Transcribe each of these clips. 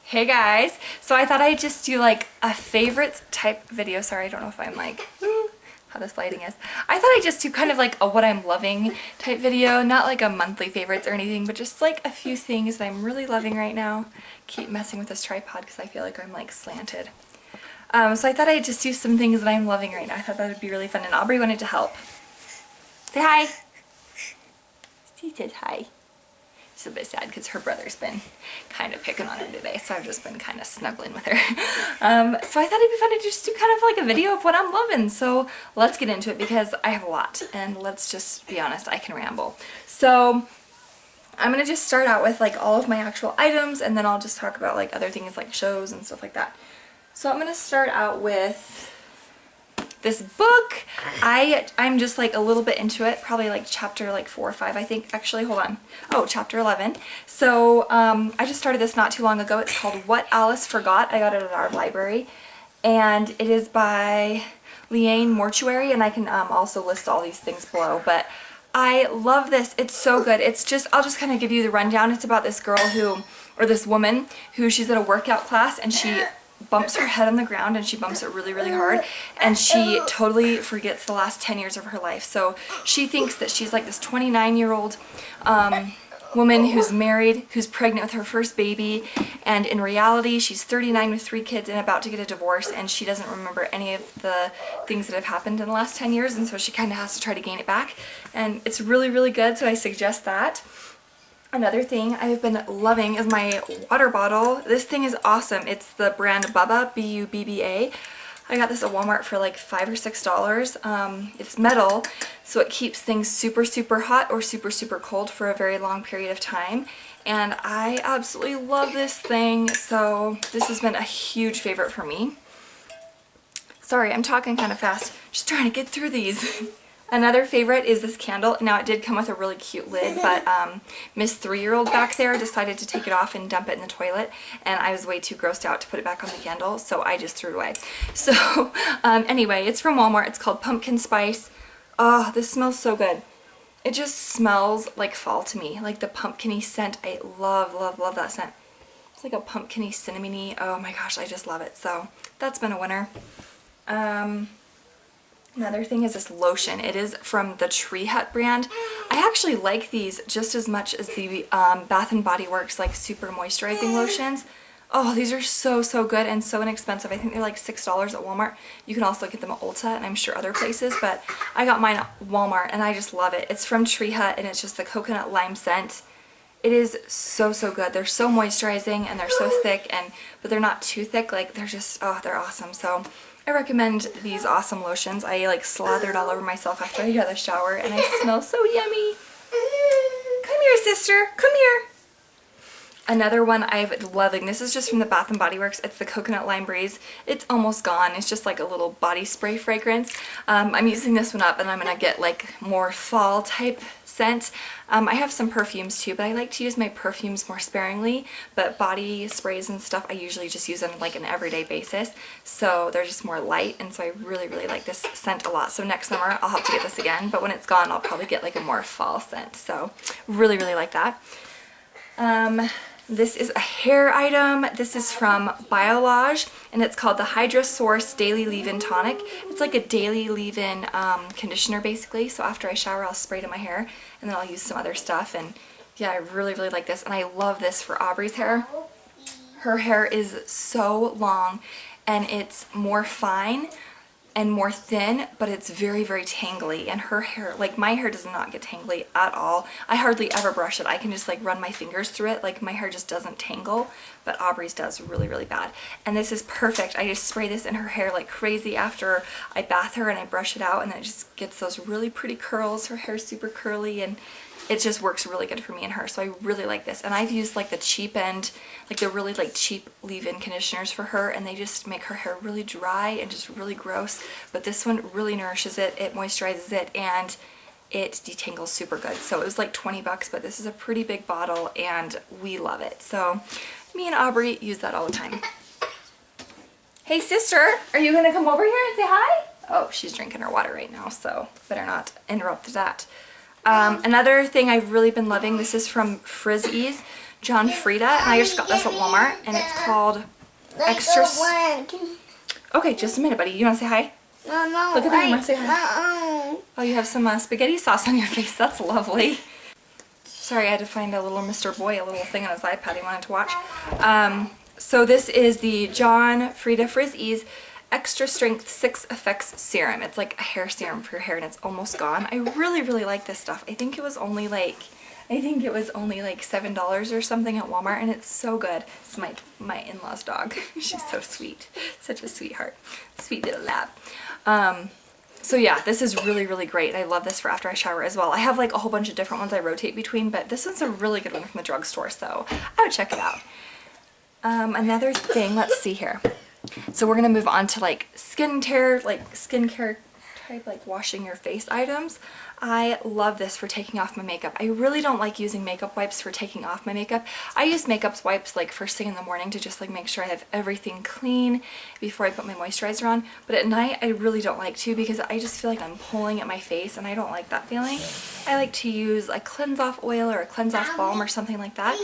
Hey guys, so I thought I'd just do like a favorites type video. Sorry, I don't know if I'm like, how this lighting is. I thought I'd just do kind of like a what I'm loving type video, not like a monthly favorites or anything, but just like a few things that I'm really loving right now. Keep messing with this tripod because I feel like I'm like slanted. So I thought I'd just do some things that I'm loving right now. I thought that would be really fun, and Aubrey wanted to help. Say hi. She says hi. She's a bit sad because her brother's been kind of picking on her today, so I've just been kind of snuggling with her. So I thought it'd be fun to just do kind of like a video of what I'm loving. So let's get into it because I have a lot, and let's just be honest, I can ramble. So I'm gonna just start out with like all of my actual items, and then I'll just talk about like other things like shows and stuff like that. So I'm gonna start out with this book. I'm just like a little bit into it, probably like chapter like 4 or 5, I think. Actually, hold on. Oh, chapter 11. So I just started this not too long ago. It's called What Alice Forgot. I got it at our library, and it is by Liane Mortuary, and I can also list all these things below, but I love this. It's so good. It's just, I'll just kind of give you the rundown. It's about this girl who, or this woman who, she's at a workout class and she bumps her head on the ground, and she bumps it really, really hard, and she totally forgets the last 10 years of her life. So she thinks that she's like this 29-year-old woman who's married, who's pregnant with her first baby, and in reality she's 39 with 3 kids and about to get a divorce, and she doesn't remember any of the things that have happened in the last 10 years, and so she kind of has to try to gain it back. And it's really, really good, so I suggest that. Another thing I've been loving is my water bottle. This thing is awesome. It's the brand Bubba, B-U-B-B-A. I got this at Walmart for like $5 or $6. It's metal, so it keeps things super, super hot or super, super cold for a very long period of time. And I absolutely love this thing, so this has been a huge favorite for me. Sorry, I'm talking kind of fast. Just trying to get through these. Another favorite is this candle. Now, it did come with a really cute lid, but Miss 3-year-old back there decided to take it off and dump it in the toilet, and I was way too grossed out to put it back on the candle, so I just threw it away. So anyway, it's from Walmart. It's called Pumpkin Spice. Oh, this smells so good. It just smells like fall to me, like the pumpkin-y scent. I love, love, love that scent. It's like a pumpkin-y, cinnamony. Oh my gosh, I just love it. So that's been a winner. Another thing is this lotion. It is from the Tree Hut brand. I actually like these just as much as the Bath & Body Works like super moisturizing lotions. Oh, these are so, so good and so inexpensive. I think they're like $6 at Walmart. You can also get them at Ulta and I'm sure other places, but I got mine at Walmart and I just love it. It's from Tree Hut and it's just the coconut lime scent. It is so, so good. They're so moisturizing and they're so thick, but they're not too thick. Like, they're just, oh, they're awesome. So I recommend these awesome lotions. I like slathered all over myself after I got a shower and I smell so yummy. Come here, sister. Come here. Another one I've been loving. This is just from the Bath & Body Works. It's the Coconut Lime Breeze. It's almost gone. It's just like a little body spray fragrance. I'm using this one up and I'm going to get like more fall type scent. I have some perfumes too, but I like to use my perfumes more sparingly, but body sprays and stuff I usually just use on like an everyday basis, so they're just more light, and so I really, really like this scent a lot. So next summer I'll have to get this again, but when it's gone I'll probably get like a more fall scent, so really, really like that. This is a hair item. This is from Biolage, and it's called the Hydra Source Daily Leave-In Tonic. It's like a daily leave-in conditioner, basically. So after I shower, I'll spray it in my hair, and then I'll use some other stuff. And yeah, I really, really like this. And I love this for Aubrey's hair. Her hair is so long, and it's more fine and more thin, but it's very, very tangly, and her hair, like my hair does not get tangly at all. I hardly ever brush it. I can just like run my fingers through it, like my hair just doesn't tangle, but Aubrey's does really, really bad. And this is perfect. I just spray this in her hair like crazy after I bath her and I brush it out, and then it just gets those really pretty curls. Her hair's super curly, and it just works really good for me and her, so I really like this. And I've used like the cheap end, like the really like cheap leave-in conditioners for her, and they just make her hair really dry and just really gross. But this one really nourishes it, it moisturizes it, and it detangles super good. So it was like 20 bucks, but this is a pretty big bottle and we love it. So me and Aubrey use that all the time. Hey sister, are you gonna come over here and say hi? Oh, she's drinking her water right now, so better not interrupt that. Another thing I've really been loving, this is from Frizz. John Frieda, and I just got this at Walmart, and it's called Extra... Okay, just a minute, buddy. You want to say hi? No, look at the camera, say hi. Oh, you have some spaghetti sauce on your face. That's lovely. Sorry, I had to find a little Mr. Boy, a little thing on his iPad he wanted to watch. So this is the John Frieda Frizz Extra Strength 6 Effects Serum. It's like a hair serum for your hair, and it's almost gone. I really, really like this stuff. I think it was only like $7 or something at Walmart, and it's so good. It's my in-law's dog. She's so sweet. Such a sweetheart. Sweet little lab. So yeah, this is really, really great. I love this for after I shower as well. I have like a whole bunch of different ones I rotate between, but this one's a really good one from the drugstore, so I would check it out. Another thing, let's see here. So we're gonna move on to like skincare type, like washing your face items. I love this for taking off my makeup. I really don't like using makeup wipes for taking off my makeup. I use makeup wipes like first thing in the morning to just like make sure I have everything clean before I put my moisturizer on. But at night I really don't like to, because I just feel like I'm pulling at my face and I don't like that feeling. I like to use a cleanse off oil or a cleanse off balm or something like that.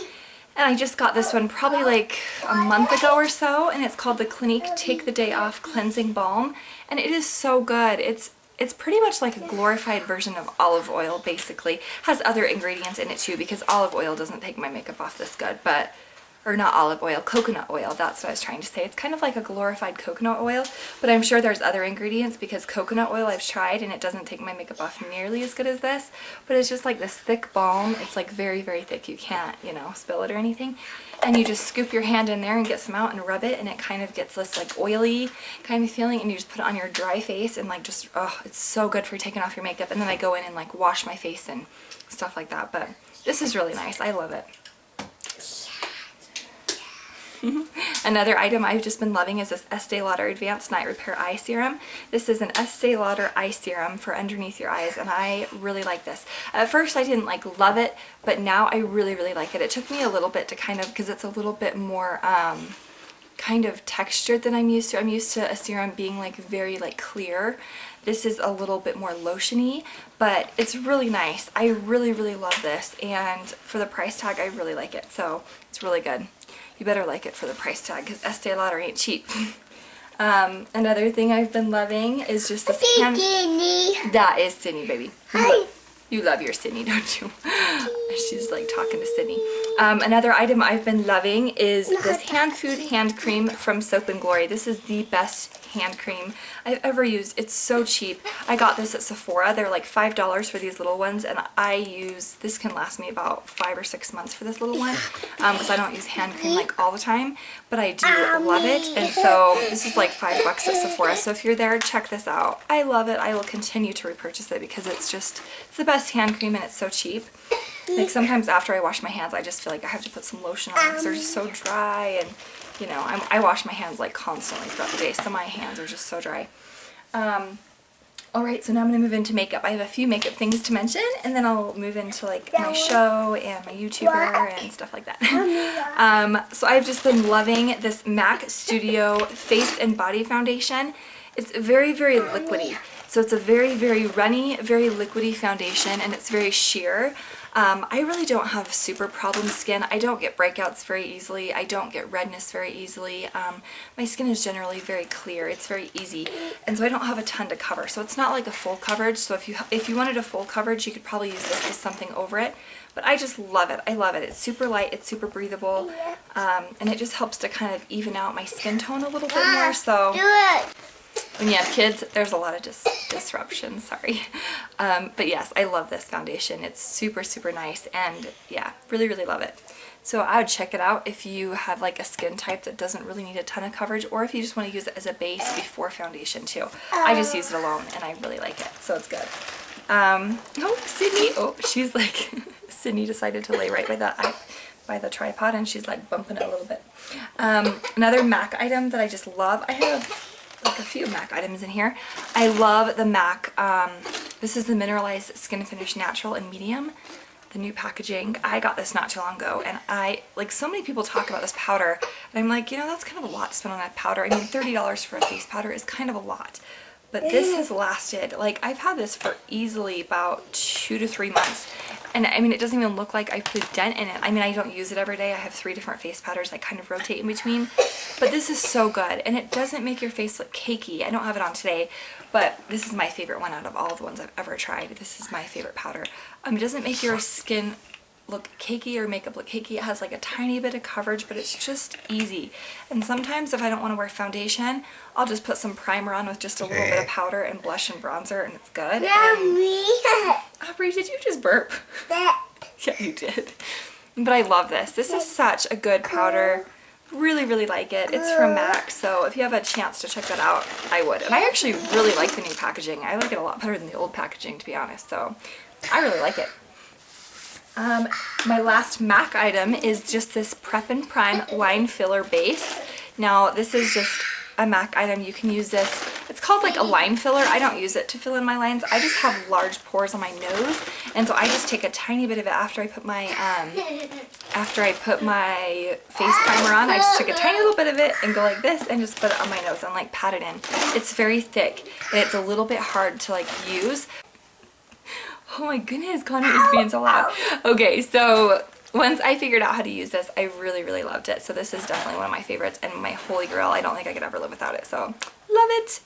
And I just got this one probably like a month ago or so, and it's called the Clinique Take the Day Off Cleansing Balm, and it is so good. It's pretty much like a glorified version of olive oil, basically. Has other ingredients in it too, because olive oil doesn't take my makeup off this good, but, or not olive oil, coconut oil, that's what I was trying to say. It's kind of like a glorified coconut oil, but I'm sure there's other ingredients, because coconut oil I've tried and it doesn't take my makeup off nearly as good as this, but it's just like this thick balm. It's like very, very thick. You can't, you know, spill it or anything. And you just scoop your hand in there and get some out and rub it, and it kind of gets this like oily kind of feeling, and you just put it on your dry face and like just, oh, it's so good for taking off your makeup. And then I go in and like wash my face and stuff like that, but this is really nice. I love it. Another item I've just been loving is this Estee Lauder Advanced Night Repair Eye Serum. This is an Estee Lauder eye serum for underneath your eyes, and I really like this. At first I didn't like love it, but now I really, really like it. It took me a little bit to kind of, because it's a little bit more kind of textured than I'm used to. I'm used to a serum being like very like clear. This is a little bit more lotiony, but it's really nice. I really, really love this, and for the price tag I really like it, so it's really good. You better like it for the price tag, because Estee Lauder ain't cheap. Another thing I've been loving is just this hand... That is Sydney, baby. Hi. You love your Sydney, don't you? She's like talking to Sydney. Another item I've been loving is this hand food hand cream from Soap & Glory. This is the best hand cream I've ever used. It's so cheap. I got this at Sephora. They're like $5 for these little ones, and this can last me about 5 or 6 months for this little one, because I don't use hand cream like all the time, but I do love it. And so this is like $5 at Sephora, so if you're there, check this out. I love it. I will continue to repurchase it, because it's the best hand cream, and it's so cheap. Like sometimes after I wash my hands, I just feel like I have to put some lotion on, because they're just so dry, and you know, I wash my hands like constantly throughout the day, so my hands are just so dry. Alright, so now I'm going to move into makeup. I have a few makeup things to mention, and then I'll move into like my show and my YouTuber and stuff like that. So I've just been loving this MAC Studio Face and Body Foundation. It's very, very liquidy. So it's a very, very runny, very liquidy foundation, and it's very sheer. I really don't have super problem skin. I don't get breakouts very easily. I don't get redness very easily. My skin is generally very clear. It's very easy, and so I don't have a ton to cover. So it's not like a full coverage. So if you wanted a full coverage, you could probably use this with something over it. But I just love it. I love it. It's super light. It's super breathable, and it just helps to kind of even out my skin tone a little bit more. So when you have kids, there's a lot of disruption, sorry. But yes, I love this foundation. It's super, super nice, and yeah, really, really love it. So I would check it out if you have like a skin type that doesn't really need a ton of coverage, or if you just want to use it as a base before foundation too. I just use it alone, and I really like it, so it's good. Oh, Sydney, oh, she's like, Sydney decided to lay right by the tripod, and she's like bumping it a little bit. Another MAC item that I just love, I have like a few MAC items in here. I love the MAC, this is the Mineralized Skin Finish Natural and Medium, the new packaging. I got this not too long ago, and like so many people talk about this powder, and I'm like, you know, that's kind of a lot to spend on that powder. I mean, $30 for a face powder is kind of a lot. But this has lasted, like I've had this for easily about 2 to 3 months, And I mean, it doesn't even look like I put a dent in it. I mean, I don't use it every day. I have 3 different face powders I kind of rotate in between. But this is so good. And it doesn't make your face look cakey. I don't have it on today, but this is my favorite one out of all the ones I've ever tried. This is my favorite powder. It doesn't make your skin look cakey or makeup look cakey. It has like a tiny bit of coverage, but it's just easy. And sometimes if I don't want to wear foundation, I'll just put some primer on with just a little bit of powder and blush and bronzer, and it's good. Aubrey, did you just burp? Yeah, you did. But I love this. This is such a good powder. Really, really like it. It's from MAC, so if you have a chance to check that out, I would. And I actually really like the new packaging. I like it a lot better than the old packaging, to be honest, so I really like it. My last MAC item is just this Prep and Prime line filler base. Now, this is just a MAC item. You can use this. It's called like a line filler. I don't use it to fill in my lines. I just have large pores on my nose, and so I just take a tiny bit of it after I put my face primer on. I just took a tiny little bit of it and go like this and just put it on my nose and like pat it in. It's very thick and it's a little bit hard to like use. Oh my goodness, Connie is being so loud. Okay, so once I figured out how to use this, I really, really loved it. So this is definitely one of my favorites and my holy grail. I don't think I could ever live without it, so love it.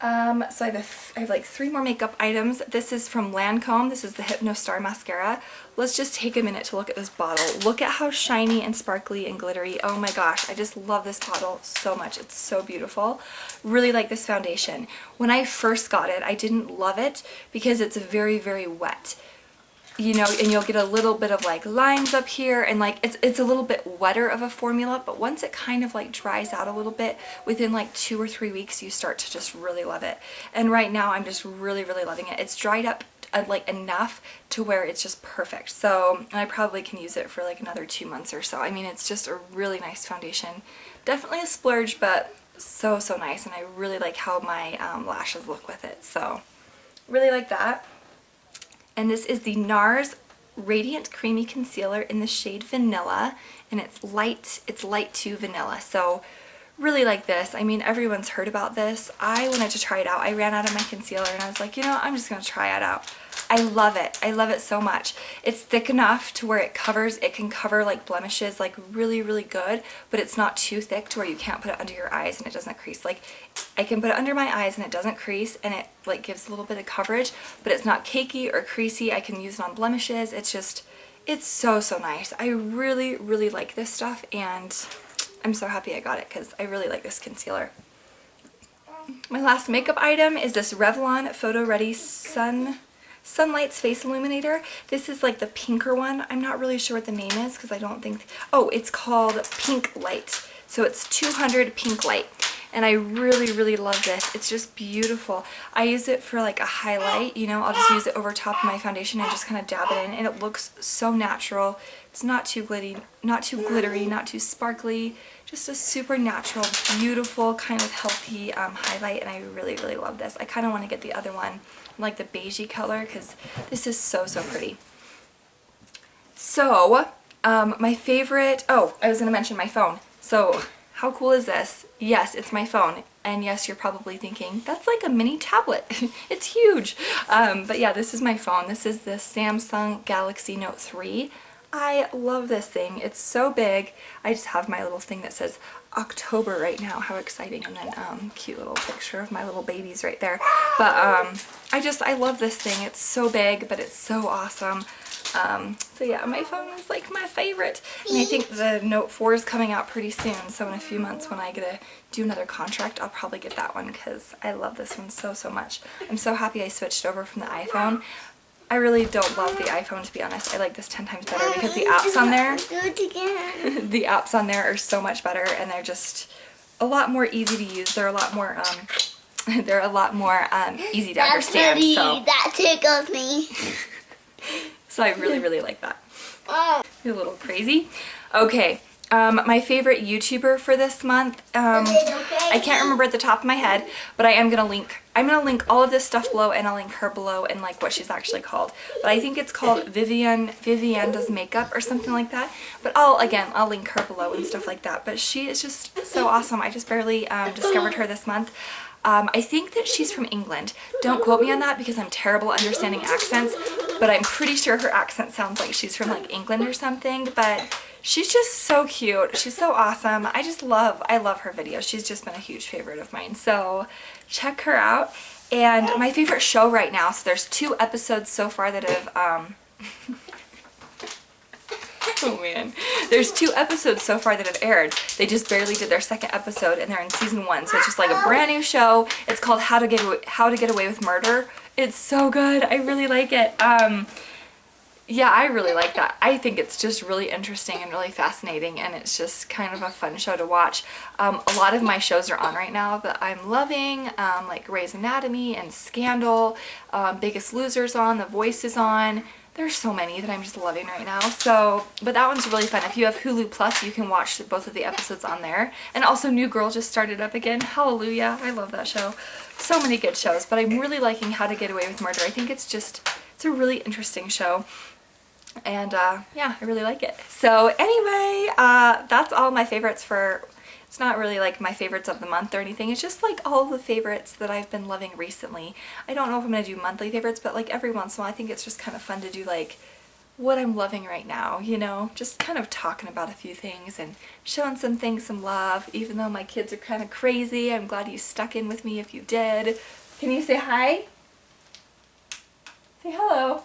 So I have like 3 more makeup items. This is from Lancome. This is the Hypnos Star Mascara. Let's just take a minute to look at this bottle. Look at how shiny and sparkly and glittery. Oh my gosh, I just love this bottle so much. It's so beautiful. Really like this foundation. When I first got it, I didn't love it because it's very, very wet. You know, and you'll get a little bit of like lines up here, and like it's a little bit wetter of a formula, but once it kind of like dries out a little bit, within like 2 or 3 weeks you start to just really love it. And right now I'm just really, really loving it. It's dried up like enough to where it's just perfect. So I probably can use it for like another 2 months or so. I mean, it's just a really nice foundation. Definitely a splurge, but so nice, and I really like how my lashes look with it. So really like that. And this is the Nars Radiant Creamy Concealer in the shade Vanilla, and it's light to vanilla. So really like this. I mean, everyone's heard about this. I wanted to try it out. I ran out of my concealer and I was like, you know, I'm just gonna try it out. I love it. I love it so much. It's thick enough to where it can cover like blemishes like really, really good, but it's not too thick to where you can't put it under your eyes and it doesn't crease. Like, I can put it under my eyes and it doesn't crease, and it like gives a little bit of coverage, but it's not cakey or creasy. I can use it on blemishes. It's just, it's so nice. I really, really like this stuff, and I'm so happy I got it because I really like this concealer. My last makeup item is this Revlon Photo Ready Sunlight's Face Illuminator. This is like the pinker one. I'm not really sure what the name is because I don't think, oh, it's called Pink Light. So it's 200 Pink Light. And I really, really love this. It's just beautiful. I use it for like a highlight, you know, I'll just use it over top of my foundation and just kind of dab it in, and it looks so natural. It's not too glittery, not too sparkly, just a super natural, beautiful, kind of healthy highlight, and I really, really love this. I kind of want to get the other one, like the beigey color, because this is so pretty. So, my favorite, oh, I was going to mention my phone. So, how cool is this? Yes, it's my phone. And yes, you're probably thinking, that's like a mini tablet. It's huge. But yeah, this is my phone. This is the Samsung Galaxy Note 3. I love this thing. It's so big. I just have my little thing that says October right now. How exciting. And then cute little picture of my little babies right there. But I love this thing. It's so big, but it's so awesome. So yeah, my phone is like my favorite, and I think the Note 4 is coming out pretty soon, so in a few months when I get to do another contract, I'll probably get that one because I love this one so much. I'm so happy I switched over from the iPhone. I really don't love the iPhone, to be honest. I like this 10 times better because the apps on there, the apps on there are so much better, and they're just a lot more easy to use. They're a lot more easy to understand. So that tickles me. So I really, really like that. You're a little crazy. Okay, my favorite YouTuber for this month, I can't remember at the top of my head, but I'm gonna link all of this stuff below, and I'll link her below and like what she's actually called. But I think it's called ViviannaDoesMakeup or something like that. But I'll link her below and stuff like that. But she is just so awesome. I just barely discovered her this month. I think that she's from England. Don't quote me on that because I'm terrible at understanding accents, but I'm pretty sure her accent sounds like she's from like England or something, but she's just so cute. She's so awesome. I love her videos. She's just been a huge favorite of mine. So check her out. And my favorite show right now, so there's 2 episodes so far that have, oh man. There's 2 episodes so far that have aired. They just barely did their 2nd episode and they're in season 1. So it's just like a brand new show. It's called How to Get Away with Murder. It's so good. I really like it. Yeah, I really like that. I think it's just really interesting and really fascinating, and it's just kind of a fun show to watch. A lot of my shows are on right now that I'm loving, like Grey's Anatomy and Scandal, Biggest Loser's on, The Voice is on. There's so many that I'm just loving right now. So, but that one's really fun. If you have Hulu Plus, you can watch both of the episodes on there. And also New Girl just started up again. Hallelujah. I love that show. So many good shows, but I'm really liking How to Get Away with Murder. I think it's a really interesting show. And yeah, I really like it. So anyway, that's all my favorites for, it's not really like my favorites of the month or anything. It's just like all the favorites that I've been loving recently. I don't know if I'm going to do monthly favorites, but like every once in a while I think it's just kind of fun to do like what I'm loving right now, you know, just kind of talking about a few things and showing some things some love. Even though my kids are kind of crazy, I'm glad you stuck in with me if you did. Can you say hi? Say hello.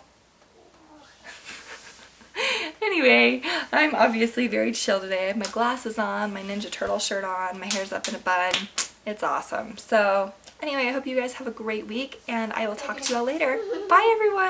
Anyway, I'm obviously very chill today. I have my glasses on, my Ninja Turtle shirt on, my hair's up in a bun. It's awesome. So anyway, I hope you guys have a great week, and I will talk to you all later. Bye everyone!